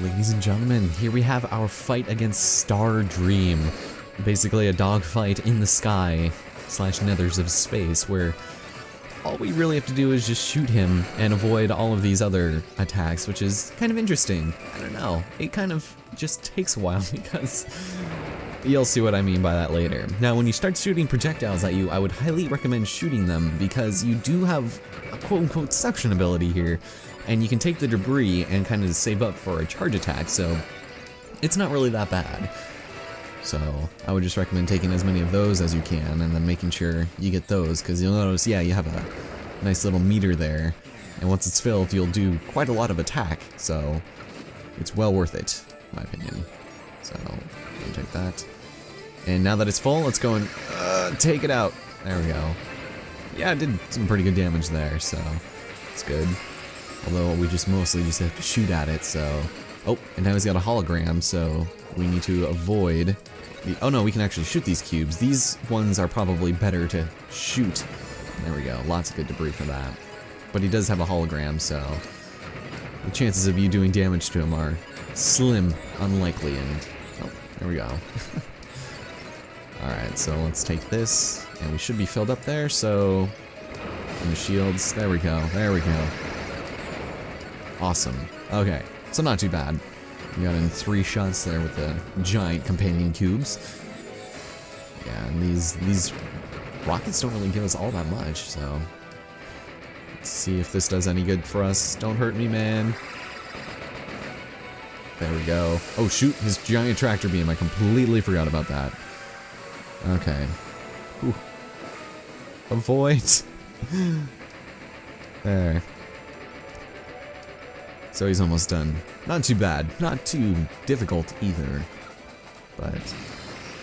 Ladies and gentlemen, here we have our fight against Star Dream. Basically a dogfight in the sky / nethers of space where all we really have to do is just shoot him and avoid all of these other attacks, which is kind of interesting. I don't know, it kind of just takes a while because you'll see what I mean by that later. Now, when you start shooting projectiles at you, I would highly recommend shooting them because you do have a quote-unquote suction ability here, and you can take the debris and kind of save up for a charge attack, so it's not really that bad. So I would just recommend taking as many of those as you can and then making sure you get those, because you'll notice, yeah, you have a nice little meter there, and once it's filled, you'll do quite a lot of attack, so it's well worth it, in my opinion. So, we'll take that. And now that it's full, let's go and take it out. There we go. Yeah, it did some pretty good damage there, so it's good. Although we mostly just have to shoot at it, so... Oh, and now he's got a hologram, so we need to avoid the... Oh no, we can actually shoot these cubes. These ones are probably better to shoot. There we go, lots of good debris for that. But he does have a hologram, so the chances of you doing damage to him are slim, unlikely, and... Oh, there we go. Alright, so let's take this, and we should be filled up there, so... And the shields, there we go, there we go. Awesome. Okay, so not too bad. We got in 3 shots there with the giant companion cubes. Yeah, and these rockets don't really give us all that much, so... Let's see if this does any good for us. Don't hurt me, man. There we go. Oh shoot, his giant tractor beam, I completely forgot about that. Okay. Whew. Avoid. There. So he's almost done. Not too bad. Not too difficult either. But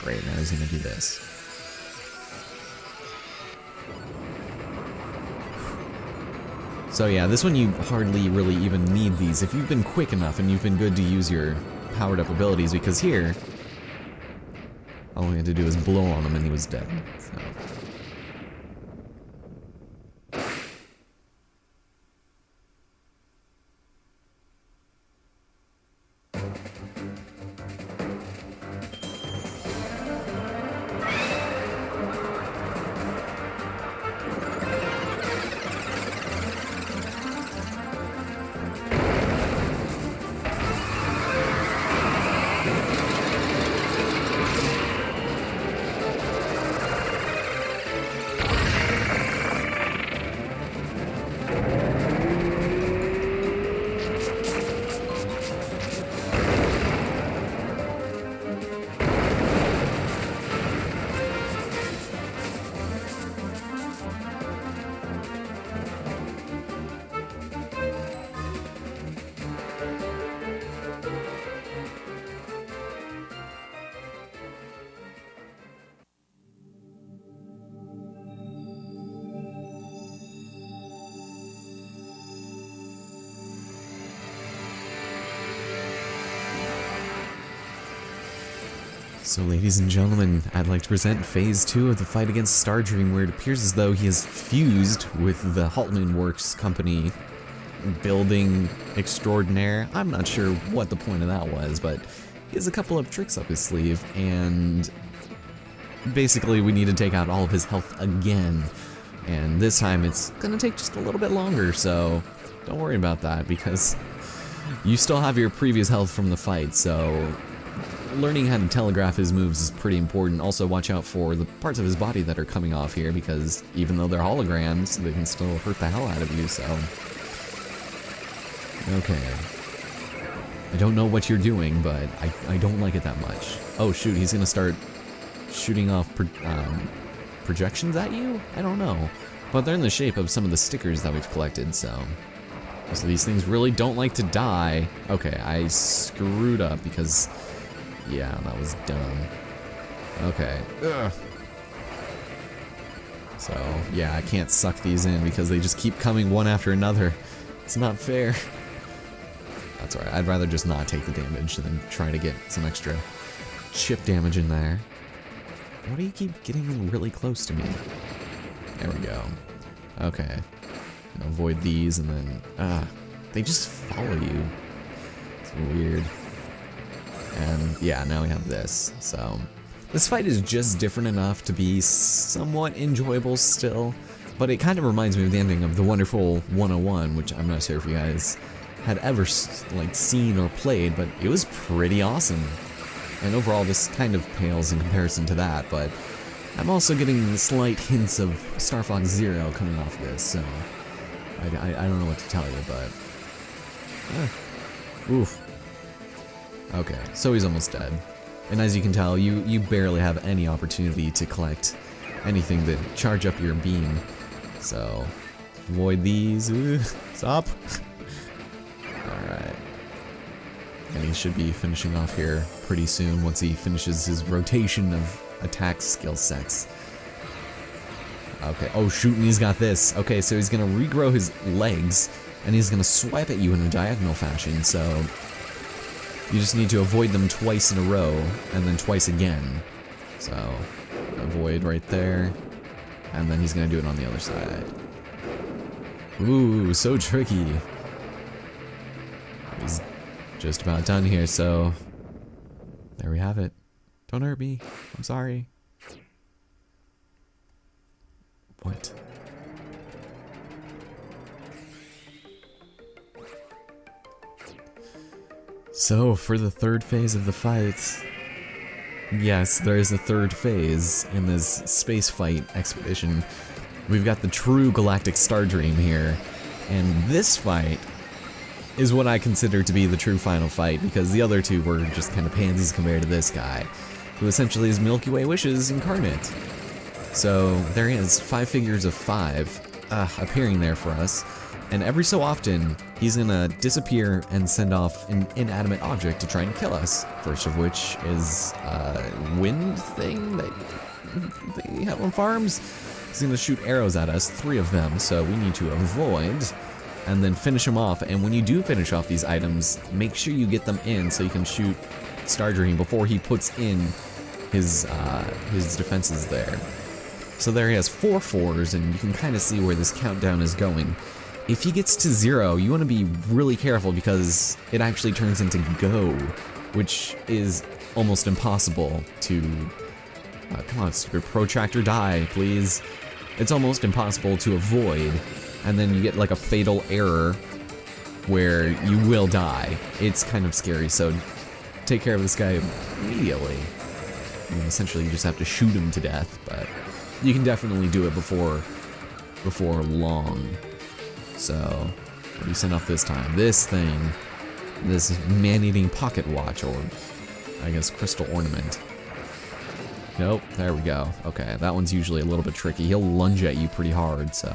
great, now he's gonna do this. So yeah, this one you hardly really even need these if you've been quick enough and you've been good to use your powered up abilities, because here all we had to do was blow on him and he was dead. So. So ladies and gentlemen, I'd like to present Phase 2 of the fight against Star Dream, where it appears as though he has fused with the Haltman Works company building extraordinaire. I'm not sure what the point of that was, but he has a couple of tricks up his sleeve, and basically we need to take out all of his health again. And this time it's gonna take just a little bit longer, so don't worry about that, because you still have your previous health from the fight, so learning how to telegraph his moves is pretty important. Also, watch out for the parts of his body that are coming off here, because even though they're holograms, they can still hurt the hell out of you, so... Okay. I don't know what you're doing, but I don't like it that much. Oh shoot, he's gonna start shooting off projections at you? I don't know. But they're in the shape of some of the stickers that we've collected, so... So these things really don't like to die. Okay, I screwed up because... Yeah, that was dumb. Okay. Ugh. So, yeah, I can't suck these in because they just keep coming one after another. It's not fair. That's alright, I'd rather just not take the damage than try to get some extra chip damage in there. Why do you keep getting really close to me? There we go. Okay. Avoid these and then... they just follow you. It's Weird. And yeah, now we have this. So this fight is just different enough to be somewhat enjoyable still, but it kind of reminds me of the ending of The Wonderful 101, which I'm not sure if you guys had ever like seen or played, but it was pretty awesome. And overall, this kind of pales in comparison to that, but I'm also getting slight hints of Star Fox Zero coming off this, so I don't know what to tell you, but oof. Okay, so he's almost dead. And as you can tell, you barely have any opportunity to collect anything that charge up your beam. So, avoid these. Stop. Alright. And he should be finishing off here pretty soon once he finishes his rotation of attack skill sets. Okay, oh shoot, and he's got this. Okay, so he's gonna regrow his legs, and he's gonna swipe at you in a diagonal fashion, so you just need to avoid them twice in a row, and then twice again. So, avoid right there, and then he's gonna do it on the other side. Ooh, so tricky. He's just about done here, so there we have it. Don't hurt me. I'm sorry. What? So, for the third phase of the fight, yes, there is a third phase in this space fight expedition. We've got the true galactic star dream here, and this fight is what I consider to be the true final fight, because the other two were just kind of pansies compared to this guy, who essentially is Milky Way Wishes incarnate. So there he is, 5 figures of 5 appearing there for us, and every so often he's gonna disappear and send off an inanimate object to try and kill us. First of which is a wind thing that they have on farms. He's gonna shoot arrows at us, 3 of them, so we need to avoid and then finish him off. And when you do finish off these items, make sure you get them in so you can shoot Star Dream before he puts in his defenses there. So there he has 4 4s, and you can kind of see where this countdown is going. If he gets to 0, you want to be really careful because it actually turns into go, which is almost impossible to... come on, stupid protractor, die, please. It's almost impossible to avoid, and then you get like a fatal error where you will die. It's kind of scary, so take care of this guy immediately. I mean, essentially you just have to shoot him to death, but you can definitely do it before long. So, what do you send off this time? This thing, this man-eating pocket watch, or I guess crystal ornament. Nope, there we go. Okay, that one's usually a little bit tricky. He'll lunge at you pretty hard, so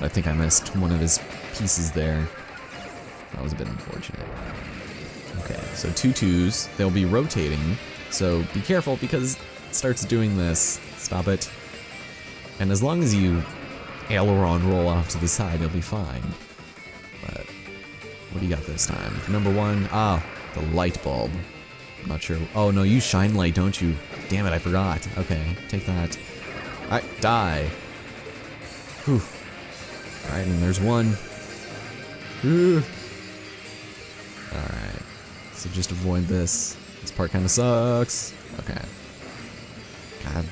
I think I missed one of his pieces there. That was a bit unfortunate. Okay, so 2 2s. They'll be rotating, so be careful because it starts doing this. Stop it. And as long as you aileron roll off to the side, you'll be fine. But what do you got this time? Number 1, the light bulb. I'm not sure. Oh no, you shine light, don't you? Damn it, I forgot. Okay, take that. Alright, die. Whew. Alright, and there's 1. Alright, so just avoid this. This part kind of sucks. Okay. God,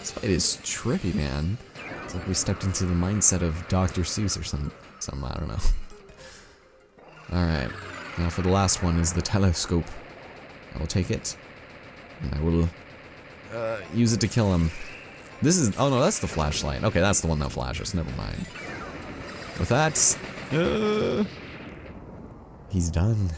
this fight is trippy, man. It's like we stepped into the mindset of Dr. Seuss or something, I don't know. Alright, now for the last one is the telescope. I will take it, and I will use it to kill him. This is, oh no, that's the flashlight. Okay, that's the one that flashes, never mind. With that, he's done.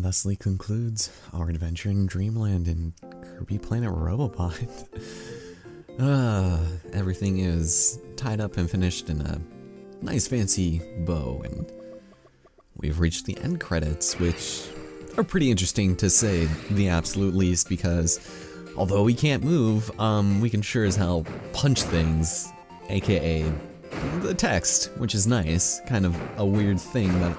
thusly concludes our adventure in Dreamland in Kirby Planet Robobot. Everything is tied up and finished in a nice fancy bow, and we've reached the end credits, which are pretty interesting to say the absolute least, because although we can't move, we can sure as hell punch things, aka the text, which is nice. Kind of a weird thing that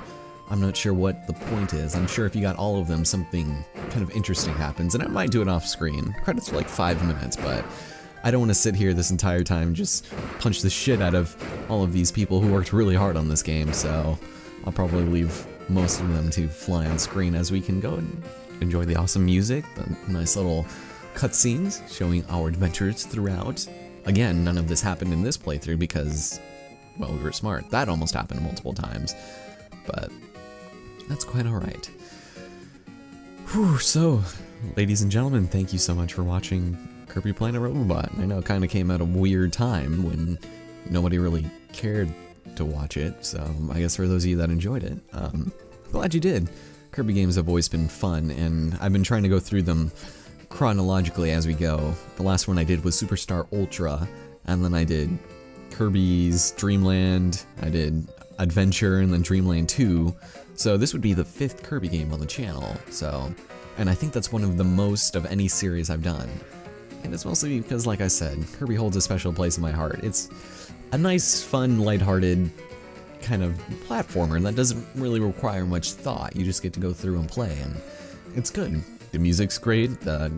I'm not sure what the point is. I'm sure if you got all of them, something kind of interesting happens, and I might do it off screen. Credits are like 5 minutes, but I don't want to sit here this entire time and just punch the shit out of all of these people who worked really hard on this game, so I'll probably leave most of them to fly on screen as we can go and enjoy the awesome music, the nice little cutscenes showing our adventures throughout. Again, none of this happened in this playthrough because, well, we were smart. That almost happened multiple times, but that's quite alright. Whew, so, ladies and gentlemen, thank you so much for watching Kirby Planet Robobot. I know it kind of came at a weird time when nobody really cared to watch it, so I guess for those of you that enjoyed it, glad you did. Kirby games have always been fun, and I've been trying to go through them chronologically as we go. The last one I did was Superstar Ultra, and then I did Kirby's Dreamland, I did Adventure, and then Dreamland 2, so this would be the 5th Kirby game on the channel, so, and I think that's one of the most of any series I've done. And it's mostly because, like I said, Kirby holds a special place in my heart. It's a nice, fun, lighthearted kind of platformer that doesn't really require much thought. You just get to go through and play, and it's good. The music's great, the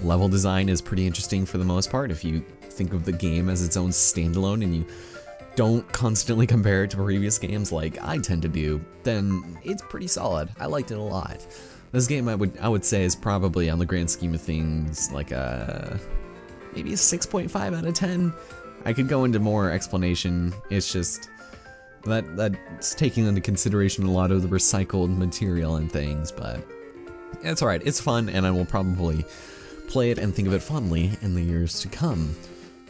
level design is pretty interesting for the most part. If you think of the game as its own standalone and you don't constantly compare it to previous games like I tend to do, then it's pretty solid. I liked it a lot. This game I would say is probably, on the grand scheme of things, like maybe a 6.5 out of 10. I could go into more explanation. It's just that's taking into consideration a lot of the recycled material and things, but it's alright. It's fun, and I will probably play it and think of it fondly in the years to come.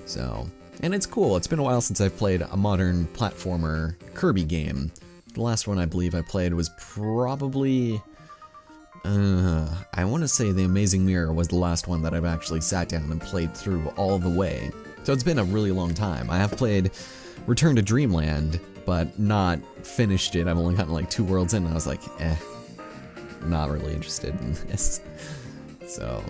So, and it's cool. It's been a while since I've played a modern platformer Kirby game. The last one I believe I played was probably I want to say The Amazing Mirror was the last one that I've actually sat down and played through all the way. So it's been a really long time. I have played Return to Dreamland, but not finished it. I've only gotten like 2 worlds in, and I was like, not really interested in this. So,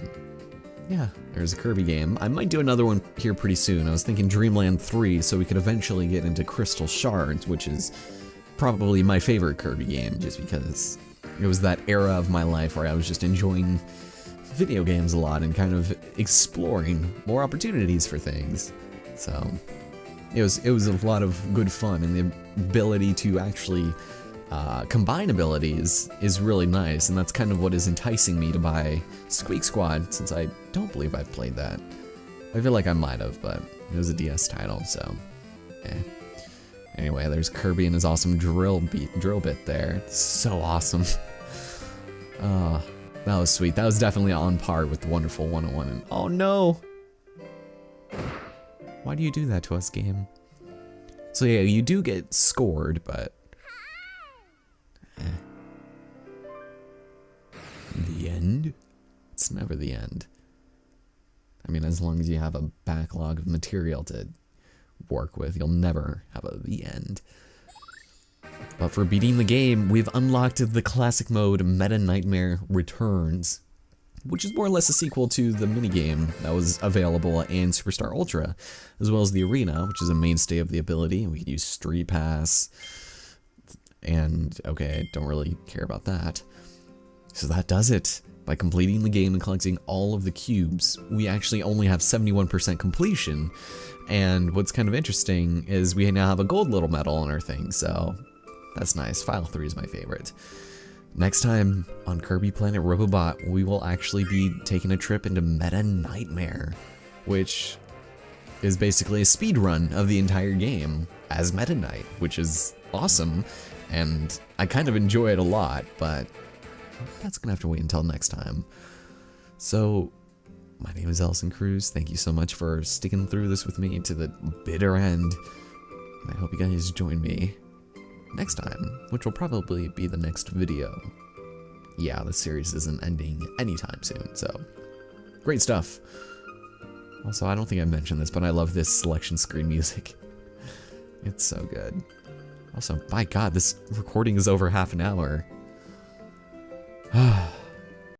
yeah, there's a Kirby game. I might do another one here pretty soon. I was thinking Dreamland 3, so we could eventually get into Crystal Shards, which is probably my favorite Kirby game, just because it was that era of my life where I was just enjoying video games a lot and kind of exploring more opportunities for things. So it was a lot of good fun, and the ability to actually combine abilities is really nice, and that's kind of what is enticing me to buy Squeak Squad, since I don't believe I've played that. I feel like I might have, but it was a DS title, so Anyway, there's Kirby and his awesome drill bit there. It's so awesome. That was sweet. That was definitely on par with the Wonderful 101. And oh no! Why do you do that to us, game? So yeah, you do get scored, but the end? It's never the end. I mean, as long as you have a backlog of material to work with, you'll never have the end. But for beating the game, we've unlocked the classic mode Meta Nightmare Returns, which is more or less a sequel to the minigame that was available in Superstar Ultra, as well as the arena, which is a mainstay of the ability. We can use Street Pass, and okay, I don't really care about that. So that does it. By completing the game and collecting all of the cubes, we actually only have 71% completion. And what's kind of interesting is we now have a gold little medal on our thing, so that's nice. File 3 is my favorite. Next time on Kirby Planet Robobot, we will actually be taking a trip into Meta Nightmare, which is basically a speed run of the entire game as Meta Knight, which is awesome, and I kind of enjoy it a lot, but that's gonna have to wait until next time. So, my name is Ellison Cruz. Thank you so much for sticking through this with me to the bitter end. And I hope you guys join me next time, which will probably be the next video. yeah, the series isn't ending anytime soon, so great stuff. Also, I don't think I mentioned this, but I love this selection screen music. It's so good. Also, by God, this recording is over half an hour.